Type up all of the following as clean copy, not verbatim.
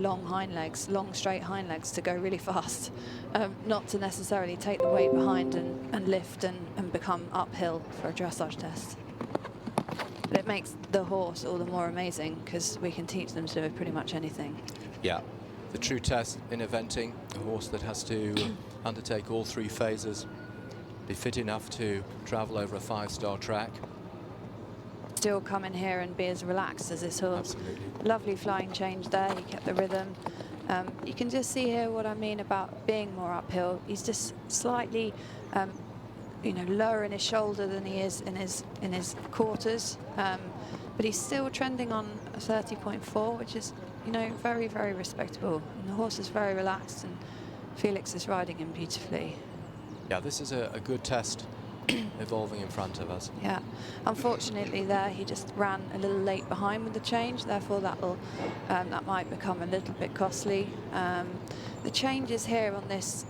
long hind legs, long straight hind legs to go really fast, not to necessarily take the weight behind and lift and become uphill for a dressage test. But it makes the horse all the more amazing because we can teach them to do pretty much anything. Yeah, the true test in eventing, a horse that has to undertake all 3 phases, be fit enough to travel over a 5-star track. Still come in here and be as relaxed as this horse. Absolutely. Lovely flying change there, he kept the rhythm. You can just see here what I mean about being more uphill. He's just slightly you know, lower in his shoulder than he is in his quarters, but he's still trending on a 30.4, which is, you know, very, very respectable. And the horse is very relaxed, and Felix is riding him beautifully. Yeah, this is a good test evolving in front of us. Yeah, unfortunately there he just ran a little late behind with the change, therefore that might become a little bit costly. The changes here on this,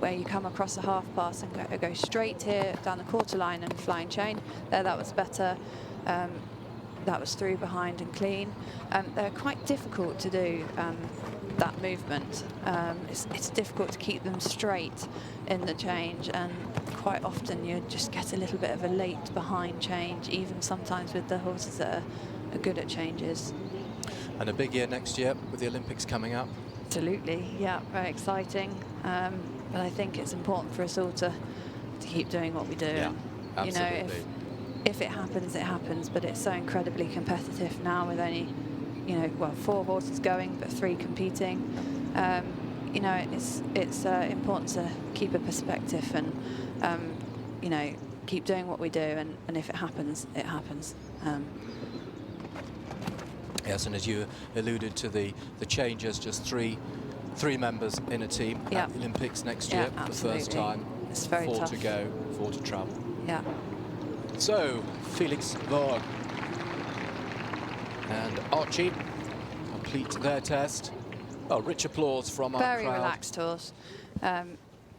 where you come across a half pass and go straight here down the quarter line and flying chain, there that was better. That was through behind and clean. They're quite difficult to do, that movement. It's difficult to keep them straight in the change, and quite often you just get a little bit of a late behind change, even sometimes with the horses that are good at changes. And a big year next year with the Olympics coming up. Absolutely, yeah, very exciting. But I think it's important for us all to keep doing what we do. Yeah, absolutely. You know, if it happens, it happens, but it's so incredibly competitive now with only, you know, well, 4 horses going, but 3 competing. You know, it's important to keep a perspective and, you know, keep doing what we do, and if it happens, it happens. Yes, and as you alluded to the changes, just three members in a team at the Olympics next year for the first time. It's very 4 tough. to go, 4 to travel. Yeah. So, Felix Vogue and Archie complete their test. Oh, rich applause from our crowd. Very relaxed horse,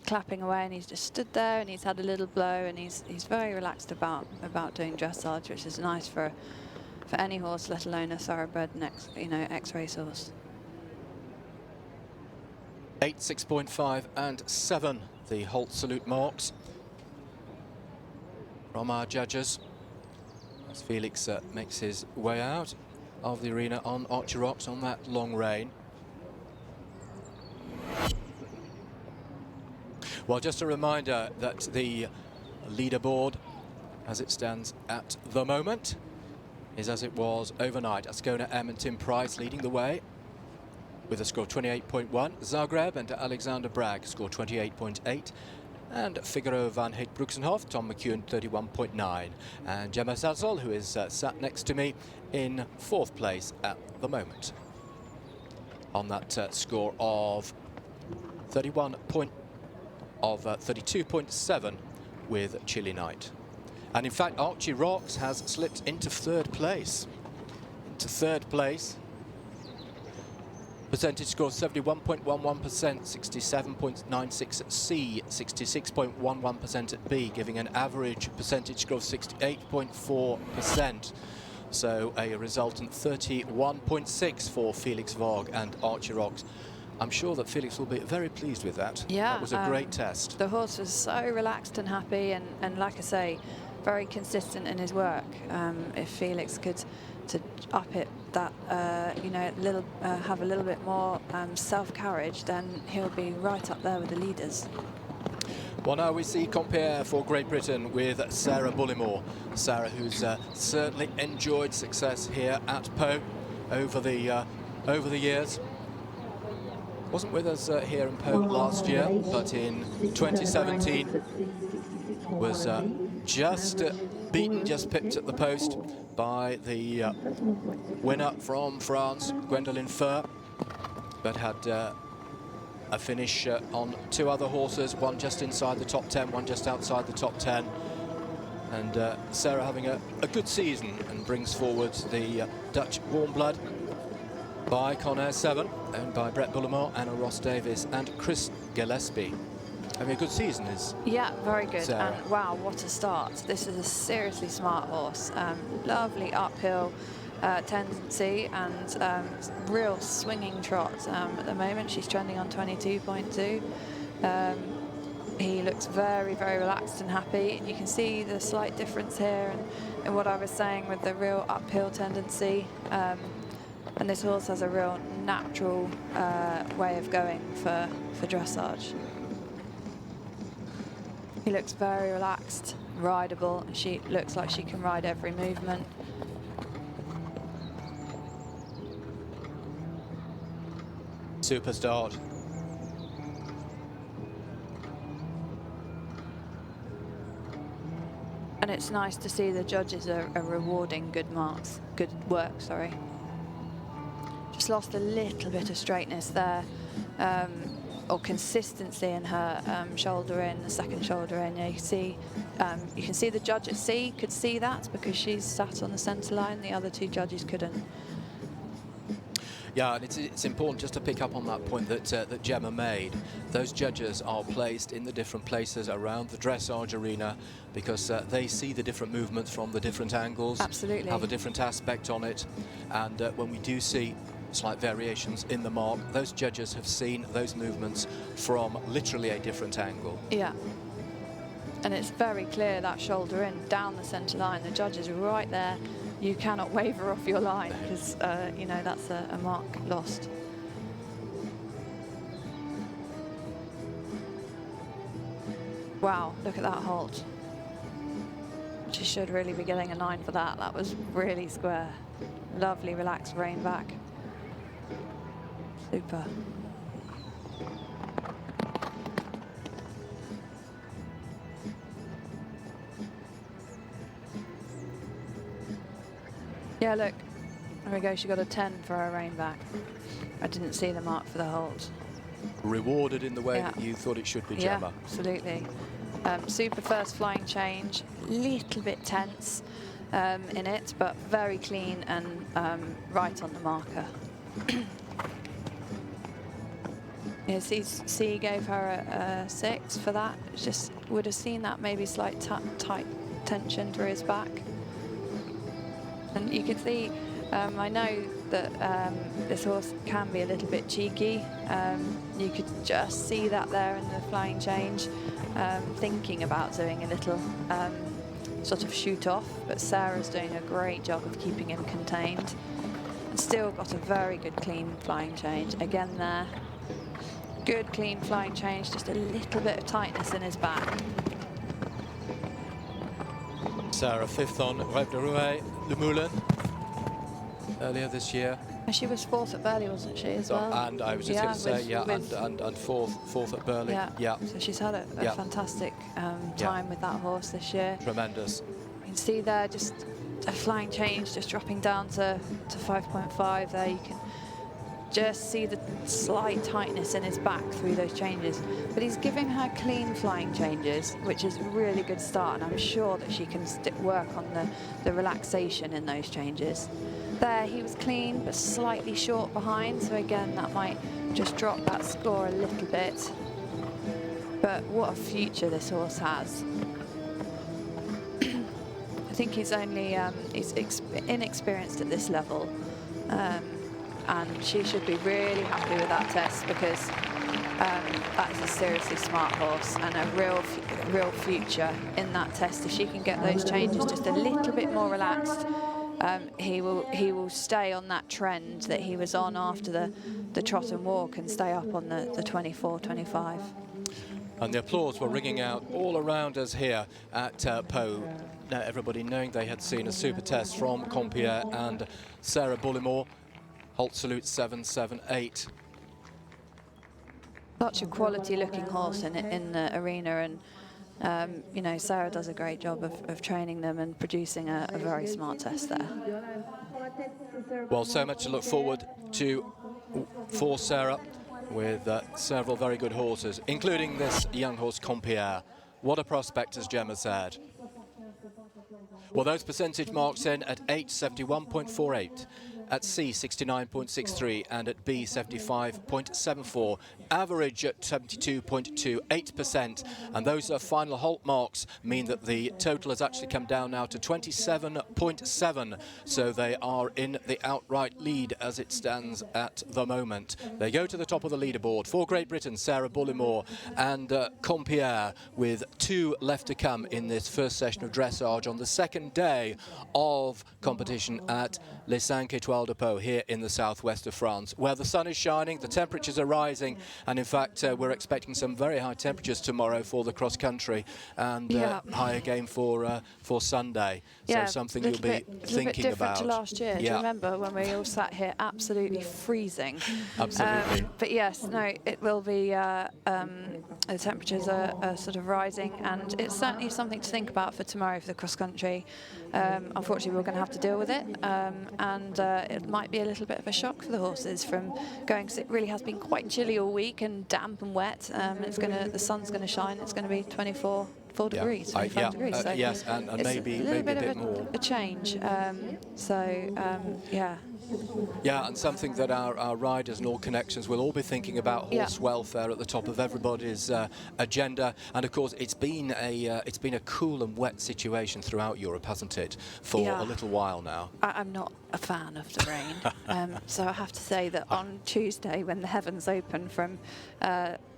clapping away, and he's just stood there and he's had a little blow, and he's very relaxed about doing dressage, which is nice for any horse, let alone a thoroughbred ex-race horse. 8, 6.5 and 7, the Holt salute marks from our judges as Felix makes his way out of the arena on Archie Rocks on that long rein. Well, just a reminder that the leaderboard, as it stands at the moment, is as it was overnight. Ascona M and Tim Price leading the way with a score of 28.1. Zagreb and Alexander Bragg score 28.8. And Figaro van Heet Broeksenhof, Tom McEwen 31.9. And Gemma Sassel, who is sat next to me, in 4th place at the moment. On that score of 32.7 with Chilly Knight. And in fact, Archie Rocks has slipped into 3rd place. Percentage score 71.11%, 67.96 at C, 66.11% at B, giving an average percentage score of 68.4%. So a resultant 31.6 for Felix Vogue and Archie Rocks. I'm sure that Felix will be very pleased with that. Yeah, that was a great test. The horse was so relaxed and happy, and like I say, very consistent in his work. If Felix could to up it that, you know, have a little bit more self-carriage, then he'll be right up there with the leaders. Well, now we see compare for Great Britain with Sarah Bullimore. Sarah, who's certainly enjoyed success here at Pau over the years. Wasn't with us here in Pau last year, but in 2017 was just beaten, just pipped at the post by the winner from France, Gwendoline Fur, but had a finish on 2 other horses, one just inside the top 10, one just outside the top 10. And Sarah having a good season and brings forward the Dutch Warm Blood by Conair 7, owned by Brett Bullimore, Anna Ross Davis and Chris Gillespie. Having a good season is very good. Sarah. And wow, what a start. This is a seriously smart horse. Lovely uphill, tendency and real swinging trot. At the moment, she's trending on 22.2. He looks very, very relaxed and happy, and you can see the slight difference here and what I was saying with the real uphill tendency. And this horse has a real natural way of going for dressage. He looks very relaxed, rideable. She looks like she can ride every movement. Super start. And it's nice to see the judges are rewarding good marks, good work, sorry. Just lost a little bit of straightness there, or consistency in her shoulder in, the second shoulder in. You can see the judge at Cci could see that because she's sat on the centre line, the other two judges couldn't. Yeah, and it's important just to pick up on that point that Gemma made. Those judges are placed in the different places around the dressage arena because they see the different movements from the different angles. Absolutely. Have a different aspect on it. And when we do see slight variations in the mark, those judges have seen those movements from literally a different angle. Yeah. And it's very clear that shoulder in, down the centre line. The judges are right there. You cannot waver off your line because, you know, that's a mark lost. Wow, look at that halt. She should really be getting a 9 for that. That was really square. Lovely, relaxed rein back. Super. Yeah, look, there we go, she got a 10 for her rein back. I didn't see the mark for the halt. Rewarded in the way that you thought it should be, Gemma. Yeah, absolutely. Super first flying change, little bit tense in it, but very clean and right on the marker. Yeah, Cci gave her a 6 for that. Just would have seen that maybe slight tight tension through his back. And you can see, I know that this horse can be a little bit cheeky. You could just see that there in the flying change, thinking about doing a little sort of shoot off, but Sarah's doing a great job of keeping him contained. And still got a very good clean flying change. Again there, good clean flying change, just a little bit of tightness in his back. Sarah 5th on Rêve de Rouet, Le Moulin, earlier this year. And she was 4th at Burley, wasn't she, as well? And I was just going to say, yeah, and fourth at Burley. Yeah. So she's had a fantastic time with that horse this year. Tremendous. You can see there just a flying change, just dropping down to 5.5 there. You can just see the slight tightness in his back through those changes. But he's giving her clean flying changes, which is a really good start, and I'm sure that she can work on the relaxation in those changes. There, he was clean, but slightly short behind, so again, that might just drop that score a little bit. But what a future this horse has. I think he's only he's inexperienced at this level. And she should be really happy with that test because that is a seriously smart horse and a real future in that test. If she can get those changes just a little bit more relaxed, he will stay on that trend that he was on after the trot and walk and stay up on the 24-25. And the applause were ringing out all around us here at Pau. Now everybody knowing they had seen a super test from Compierre and Sarah Bullimore. Halt salute 778. Such a quality looking horse in the arena, and you know, Sarah does a great job of training them and producing a very smart test there. Well, so much to look forward to for Sarah with several very good horses, including this young horse Compierre. What a prospect, as Gemma said. Well, those percentage marks in at 871.48. at C 69.63 and at B 75.74. Average at 72.28%, and those final halt marks mean that the total has actually come down now to 27.7, so they are in the outright lead as it stands at the moment. They go to the top of the leaderboard for Great Britain, Sarah Bullimore and Compierre, with 2 left to come in this first session of dressage on the second day of competition at Les 5 Étoiles de Pau here in the southwest of France, where the sun is shining, the temperatures are rising, and in fact we're expecting some very high temperatures tomorrow for the cross country, and higher again for Sunday. So something you'll be thinking about. To last year. Do you remember when we all sat here absolutely freezing? Absolutely. But yes, no, it will be. The temperatures are sort of rising, and it's certainly something to think about for tomorrow for the cross country. Unfortunately, we're going to have to deal with it, and it might be a little bit of a shock for the horses from going, because it really has been quite chilly all week and damp and wet. The sun's going to shine. It's going to be 24 degrees, 25 degrees. So yes, and maybe a bit more. A change. Yeah, and something that our riders and all connections will all be thinking about: horse welfare at the top of everybody's agenda. And of course, it's been a cool and wet situation throughout Europe, hasn't it, for a little while now? I'm not a fan of the rain, so I have to say that on Tuesday, when the heavens opened from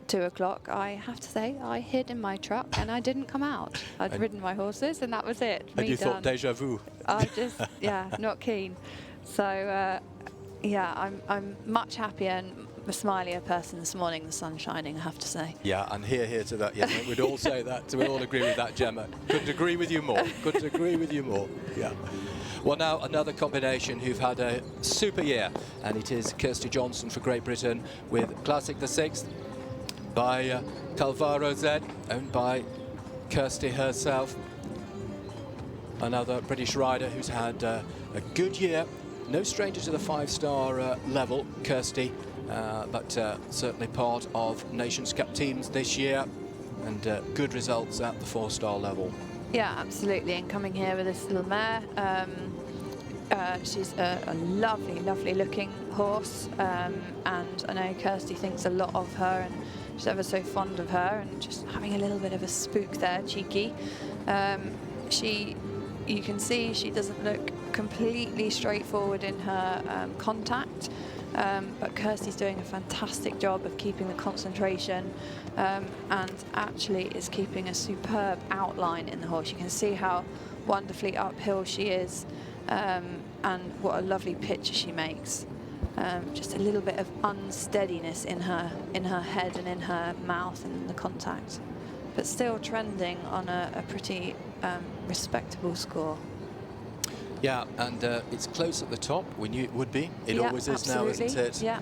2 o'clock, I have to say I hid in my truck and I didn't come out. I'd ridden my horses and that was it. And you thought déjà vu? I just, not keen. So, I'm much happier and a smilier person this morning, the sun shining, I have to say. Yeah, and here to that. Yeah, we'd all say that. We'd all agree with that, Gemma. Couldn't agree with you more. Couldn't agree with you more. Yeah. Well, now another combination who've had a super year, and it is Kirsty Johnson for Great Britain with Classic the Sixth by Calvaro Z, owned by Kirsty herself. Another British rider who's had a good year. No stranger to the 5-star level, Kirsty, but certainly part of Nations Cup teams this year, and good results at the 4-star level. Yeah, absolutely. And coming here with this little mare, she's a lovely, lovely looking horse, and I know Kirsty thinks a lot of her, and she's ever so fond of her, and just having a little bit of a spook there, cheeky. You can see she doesn't look completely straightforward in her contact, but Kirsty's doing a fantastic job of keeping the concentration, and actually is keeping a superb outline in the horse. You can see how wonderfully uphill she is, and what a lovely picture she makes. Just a little bit of unsteadiness in her head and in her mouth and in the contact, but still trending on a pretty respectable score. Yeah, and it's close at the top. We knew it would be. It always is now, isn't it? Yeah.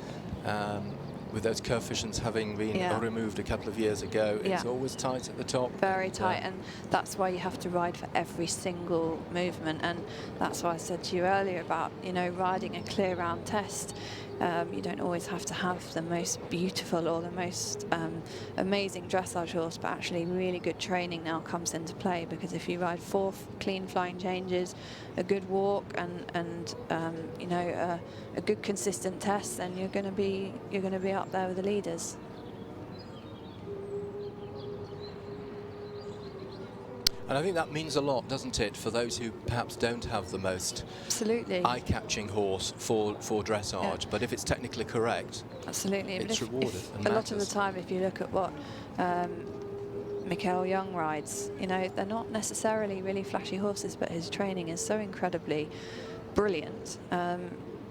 With those coefficients having been removed a couple of years ago, it's always tight at the top. Very tight, and that's why you have to ride for every single movement, and that's why I said to you earlier about, riding a clear round test. You don't always have to have the most beautiful or the most amazing dressage horse, but actually really good training now comes into play, because if you ride 4 clean flying changes, a good walk, and a good consistent test, then you're going to be up there with the leaders. And I think that means a lot, doesn't it, for those who perhaps don't have the most eye-catching horse for dressage. But if it's technically correct, it's rewarded. A lot of the time, if you look at what Michael Young rides, they're not necessarily really flashy horses, but his training is so incredibly brilliant.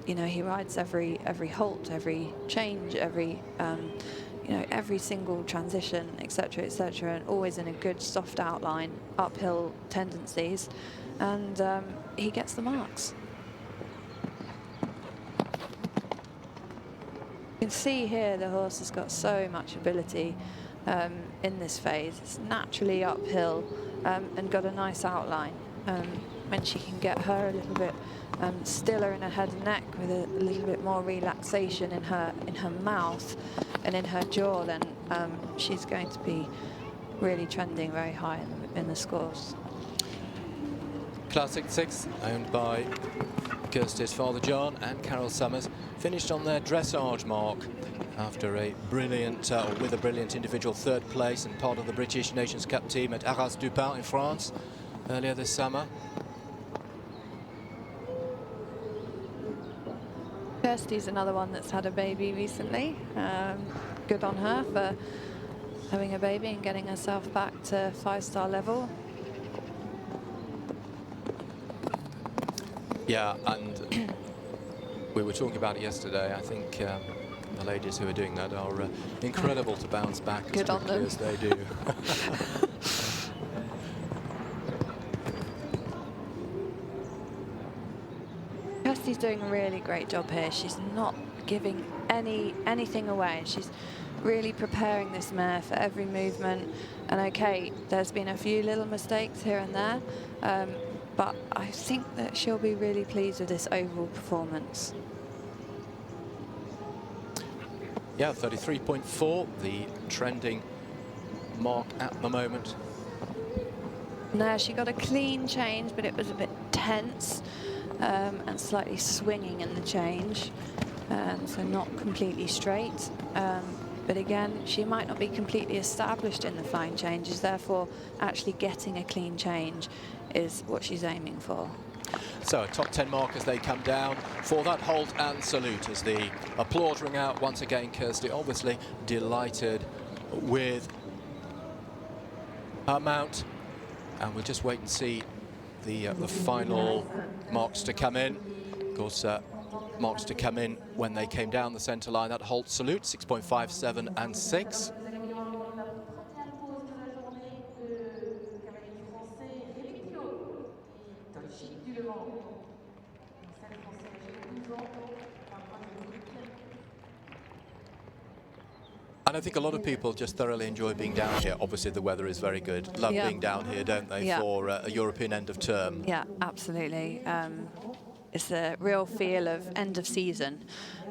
He rides every halt, every change, every single transition, etc., and always in a good soft outline, uphill tendencies, and he gets the marks. You can see here the horse has got so much ability in this phase. It's naturally uphill and got a nice outline. When she can get her a little bit stiller in her head and neck, with a little bit more relaxation in her mouth and in her jaw, then she's going to be really trending very high in the scores. Classic 6, owned by Kirsty's father John and Carol Summers finished on their dressage mark after a brilliant, with a brilliant individual third place and part of the British Nations Cup team at Arras-du-Pin in France earlier this summer. Kirsty's another one that's had a baby recently. Good on her for having a baby and getting herself back to 5-star level. Yeah, and we were talking about it yesterday. I think the ladies who are doing that are incredible to bounce back as Good on quickly them. as they do. Kirsty's doing a really great job here. She's not giving anything away. She's really preparing this mare for every movement. And okay, there's been a few little mistakes here and there, but I think that she'll be really pleased with this overall performance. Yeah, 33.4, the trending mark at the moment. No, she got a clean change, but it was a bit tense and slightly swinging in the change, so not completely straight. But again, she might not be completely established in the flying changes, therefore actually getting a clean change is what she's aiming for. So a top 10 mark as they come down for that hold and salute as the applause ring out once again. Kirsty obviously delighted with her mount, and we'll just wait and see the final marks to come in. Of course, marks to come in when they came down the centre line. That hold salute, 6.57 and 6. And I think a lot of people just thoroughly enjoy being down here. Obviously, the weather is very good. Love being down here, don't they, for a European end of term? Yeah, absolutely. It's a real feel of end of season,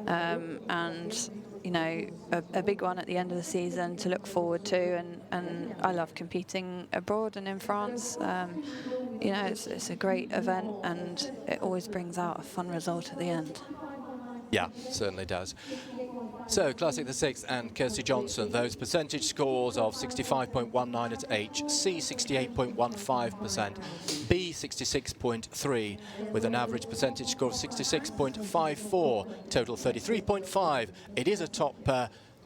and you know, a big one at the end of the season to look forward to. And I love competing abroad and in France. You know, it's a great event, and it always brings out a fun result at the end. Yeah, certainly does. So, Classic the Sixth and Kirsty Johnson, those percentage scores of 65.19 at H, C 68.15%, B 66.3, with an average percentage score of 66.54, total 33.5. It is a top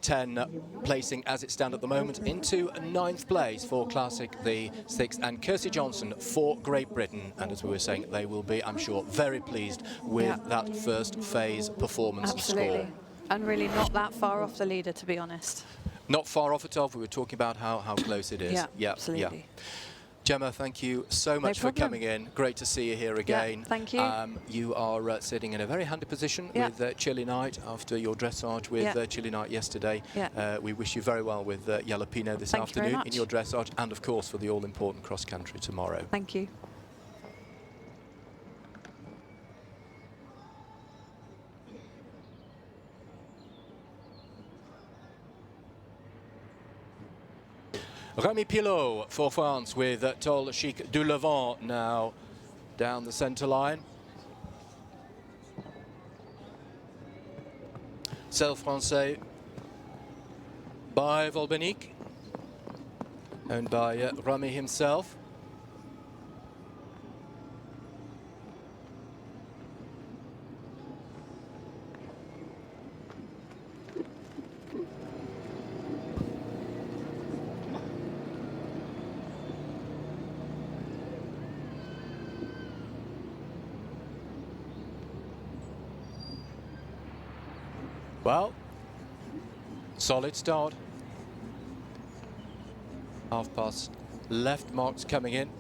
10 placing as it stands at the moment, into 9th place for Classic the Sixth and Kirsty Johnson for Great Britain. And as we were saying, they will be, I'm sure, very pleased with that first phase performance and score. And really not that far off the leader, to be honest. Not far off at all. We were talking about how close it is. Yeah, absolutely. Yeah. Gemma, thank you so much for coming in. Great to see you here again. Yeah, thank you. You are sitting in a very handy position with Chile Night after your dressage with Chile Night yesterday. Yeah. We wish you very well with Jalapeno this afternoon in your dressage, and of course for the all-important cross-country tomorrow. Thank you. Rémi Pilot for France with Tol Chic du Levant now down the centre line. Celle Français by Volbenic, owned by Rémi himself. Well, solid start. Half past left marks coming in.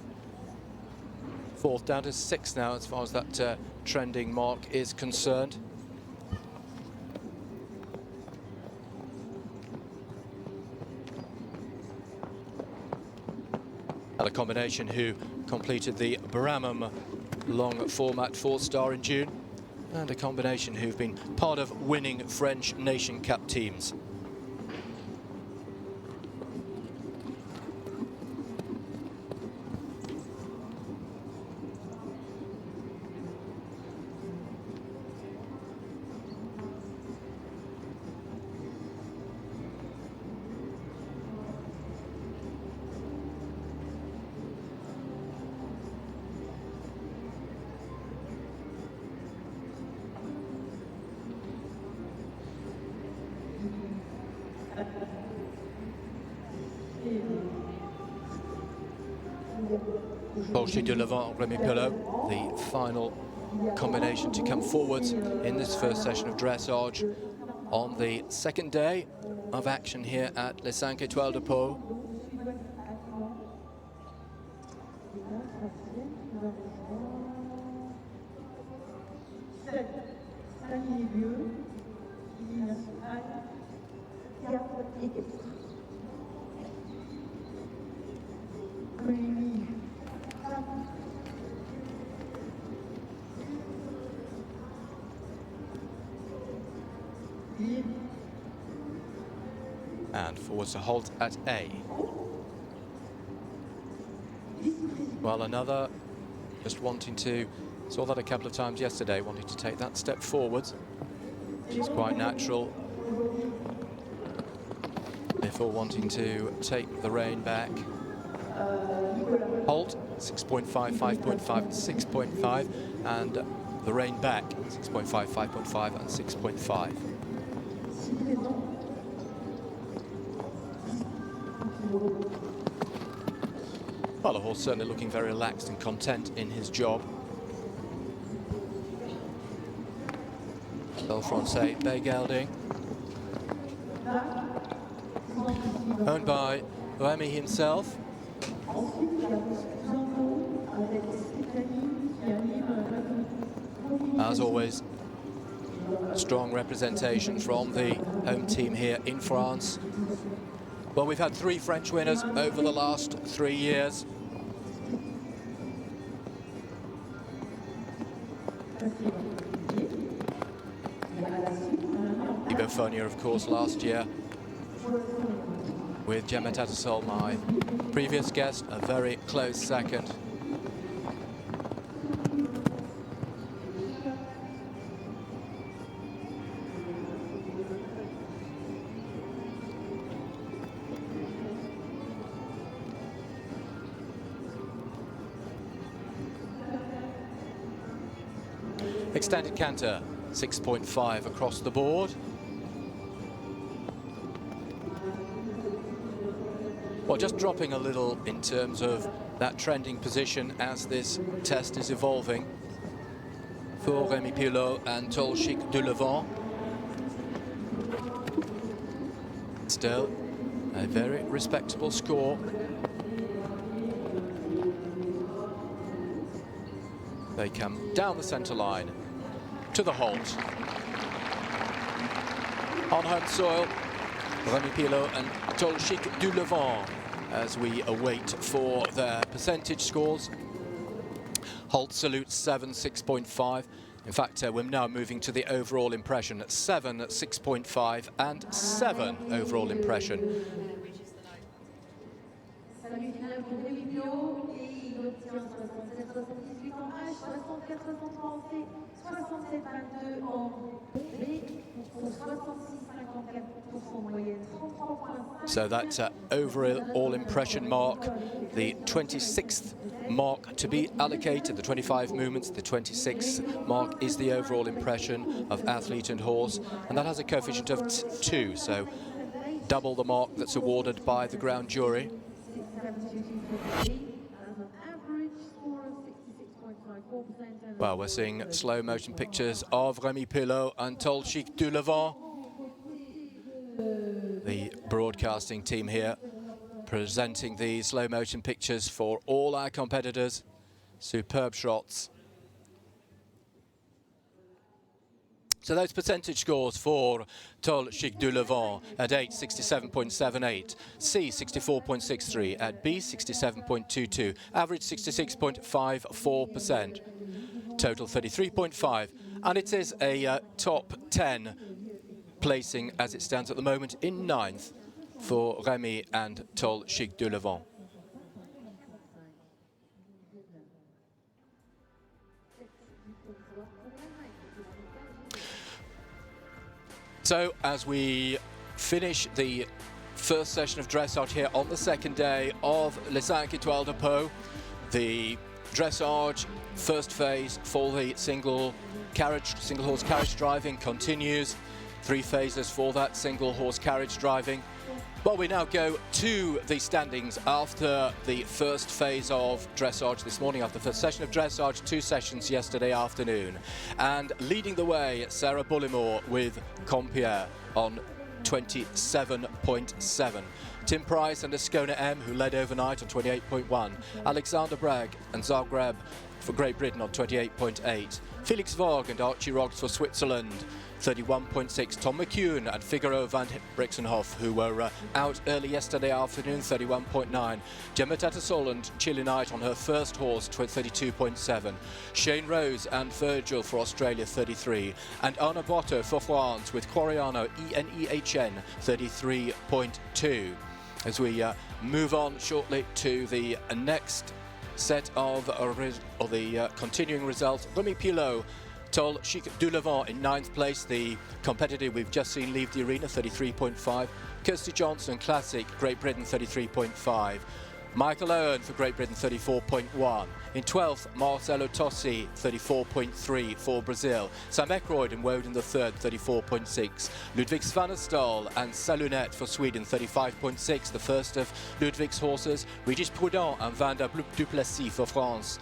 4th down to 6th now as far as that trending mark is concerned. And a combination who completed the Bramham long format 4-star in June. And a combination who've been part of winning French Nation Cup teams. Tol-Chic de Levant, Rémi Pilot, the final combination to come forward in this first session of dressage on the second day of action here at Les 5 Étoiles de Pau. And forwards to halt at A. Well, another just wanting to, saw that a couple of times yesterday, wanting to take that step forwards, which is quite natural. Before wanting to take the rein back. Halt, 6.5, 5.5, 6.5, and the rein back, 6.5, 5.5, and 6.5. Well, the horse certainly looking very relaxed and content in his job. Belle Francais, Bay Gelding. Owned by Rémi himself. As always, strong representation from the home team here in France. Well, we've had 3 French winners over the last 3 years. Ibofonia, of course, last year with Gemma Tattersall, my previous guest, a very close second. Extended canter, 6.5 across the board. Well, just dropping a little in terms of that trending position as this test is evolving for Rémi Pilot and Tol-Chic de Levant. Still a very respectable score. They come down the centre line to the halt. On home soil, Rémi Pilot and Tol-Chic de Levant as we await for their percentage scores. Halt salute 7, 6.5. In fact, we're now moving to the overall impression at 7, 6.5, and 7 overall impression. So that's overall impression mark, the 26th mark to be allocated, the 25 movements, the 26th mark is the overall impression of athlete and horse, and that has a coefficient of 2, so double the mark that's awarded by the ground jury. Well, we're seeing slow motion pictures of Rémi Pilot and Tol-Chic de Levant. The broadcasting team here presenting the slow motion pictures for all our competitors. Superb shots. So those percentage scores for Tol-Chic de Levant at 8, 67.78, C, 64.63, at B, 67.22, average 66.54%, total 33.5, and it is a top 10 placing as it stands at the moment in 9th for Rémi and Tol-Chic de Levant. So as we finish the first session of dressage here on the second day of Les 5 Étoiles de Pau, the dressage first phase for the single horse carriage driving continues. 3 phases for that single horse carriage driving. Well, we now go to the standings after the first phase of dressage this morning, after the first session of dressage, 2 sessions yesterday afternoon. And leading the way, Sarah Bullimore with Compierre on 27.7. Tim Price and Ascona M, who led overnight, on 28.1. Alexander Bragg and Zagreb for Great Britain on 28.8. Felix Vogt and Archie Roggs for Switzerland, 31.6. Tom McEwen and Figaro van Brixenhoff, who were out early yesterday afternoon, 31.9. Gemma Tattersall and Chile Knight on her first horse, 32.7. Shane Rose and Virgil for Australia, 33. And Anna Botto for France with Quariano ENEHN, 33.2. As we move on shortly to the next set of the continuing results. Remy Pilot, Tol Chic du Levant in 9th place, the competitor we've just seen leave the arena, 33.5. Kirsty Johnson, Classic, Great Britain, 33.5. Michael Owen for Great Britain, 34.1. In 12th, Marcelo Tossi, 34.3 for Brazil. Sam Eckroyd and Woden the third, 34.6. Ludwig Svanestal and Salunet for Sweden, 35.6. The first of Ludwig's horses. Regis Prudent and Van der Duplessis for France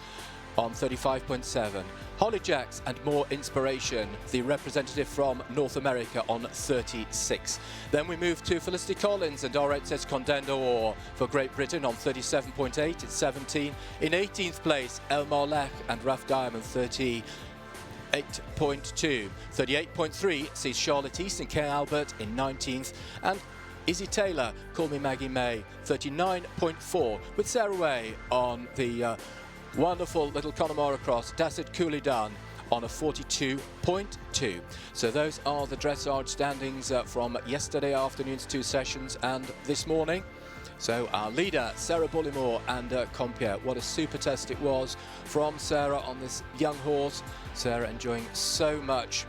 on 35.7. Holly Jacks and More Inspiration, the representative from North America, on 36. Then we move to Felicity Collins and RHS Condé d'Or for Great Britain on 37.8. It's 17. In 18th place, Elmar Lech and Raf Diamond, 38.2. 38.3 sees Charlotte East and Ken Albert in 19th. And Izzy Taylor, Call Me Maggie May, 39.4, with Sarah Way on the wonderful little Connemara cross, Dasset Cooley-Dunn on a 42.2. So those are the dressage standings from yesterday afternoon's 2 sessions and this morning. So our leader, Sarah Bullimore and Compierre. What a super test it was from Sarah on this young horse. Sarah enjoying so much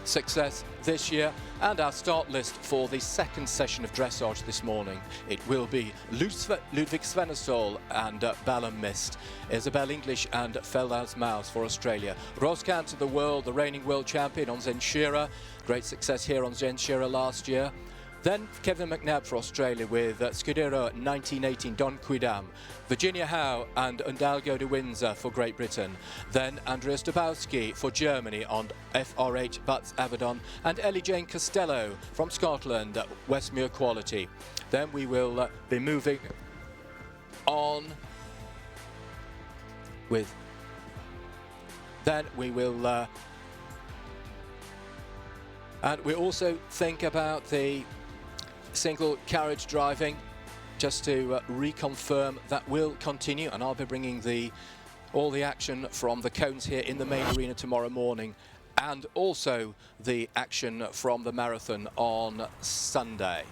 success this year. And our start list for the second session of dressage this morning. It will be Ludwig Svanestal and Ballon Mist, Isabel English and Feldhaus Mouse for Australia. Roskant, the reigning world champion on Zenshira. Great success here on Zenshira last year. Then Kevin McNabb for Australia with Scudero 1918 Don Quidam. Virginia Howe and Undalgo de Windsor for Great Britain. Then Andreas Dabowski for Germany on FRH Butts Avedon. And Ellie Jane Costello from Scotland, Westmere Quality. Then we will be moving on with... Then we will... and we also think about the single carriage driving, just to reconfirm that will continue, and I'll be bringing all the action from the cones here in the main arena tomorrow morning, and also the action from the marathon on Sunday.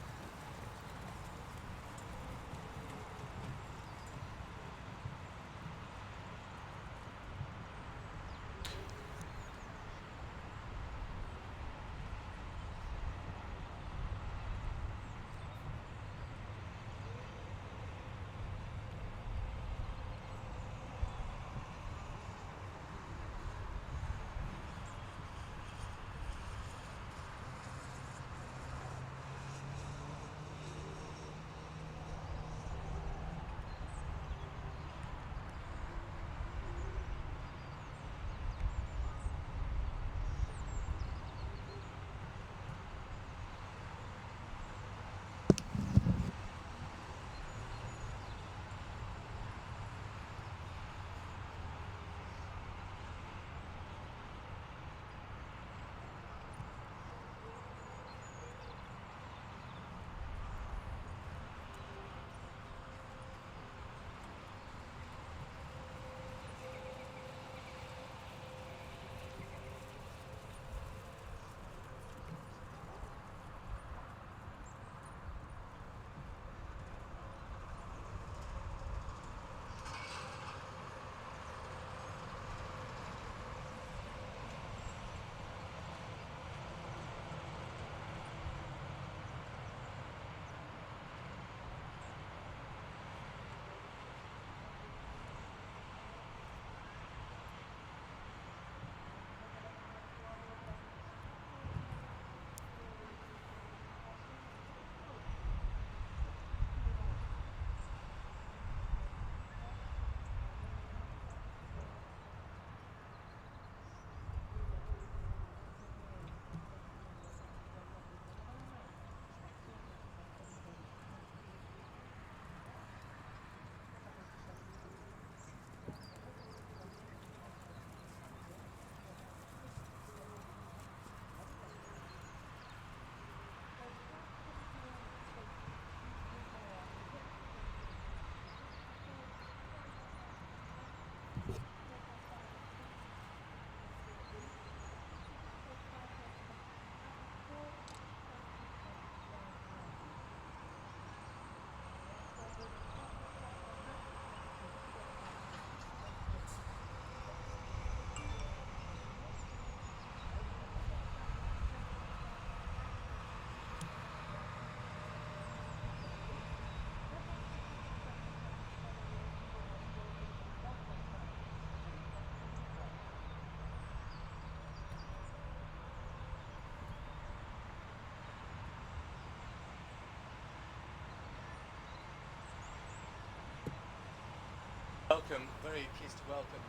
Welcome, very pleased to welcome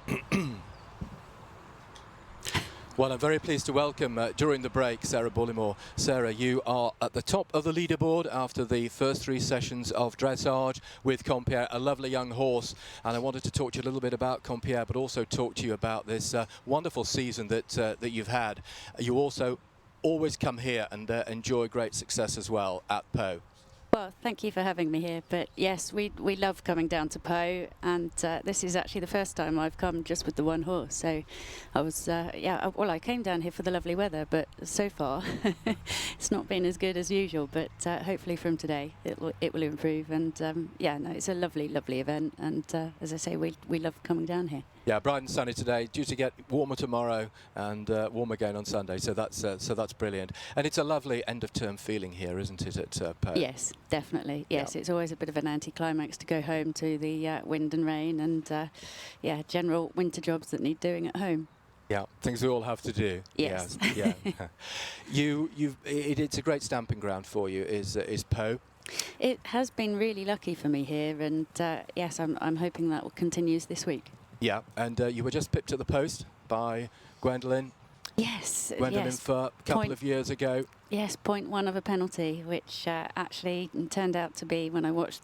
during the break. Well, I'm very pleased to welcome during the break Sarah Bullimore. Sarah, you are at the top of the leaderboard after the first 3 sessions of dressage with Compierre, a lovely young horse. And I wanted to talk to you a little bit about Compierre, but also talk to you about this wonderful season that you've had. You also always come here and enjoy great success as well at Pau. Well, thank you for having me here. But yes, we love coming down to Pau, and this is actually the first time I've come just with the one horse. So I was, well, I came down here for the lovely weather, but so far it's not been as good as usual. But hopefully from today it will improve. And yeah, no, it's a lovely, lovely event. And as I say, we love coming down here. Yeah, bright and sunny today, due to get warmer tomorrow and warm again on Sunday, so that's brilliant. And it's a lovely end-of-term feeling here, isn't it, at Pau? Yes, definitely. Yes, Yeah. It's always a bit of an anticlimax to go home to the wind and rain and, yeah, general winter jobs that need doing at home. Yeah, things we all have to do. Yes. Yeah. It's a great stamping ground for you, is Pau. It has been really lucky for me here, and yes, I'm hoping that will continues this week. Yeah, and you were just pipped at the post by Gwendolyn. Yes. Gwendolyn yes. for a couple of years ago. Yes, 0.1 of a penalty, which actually turned out to be, when I watched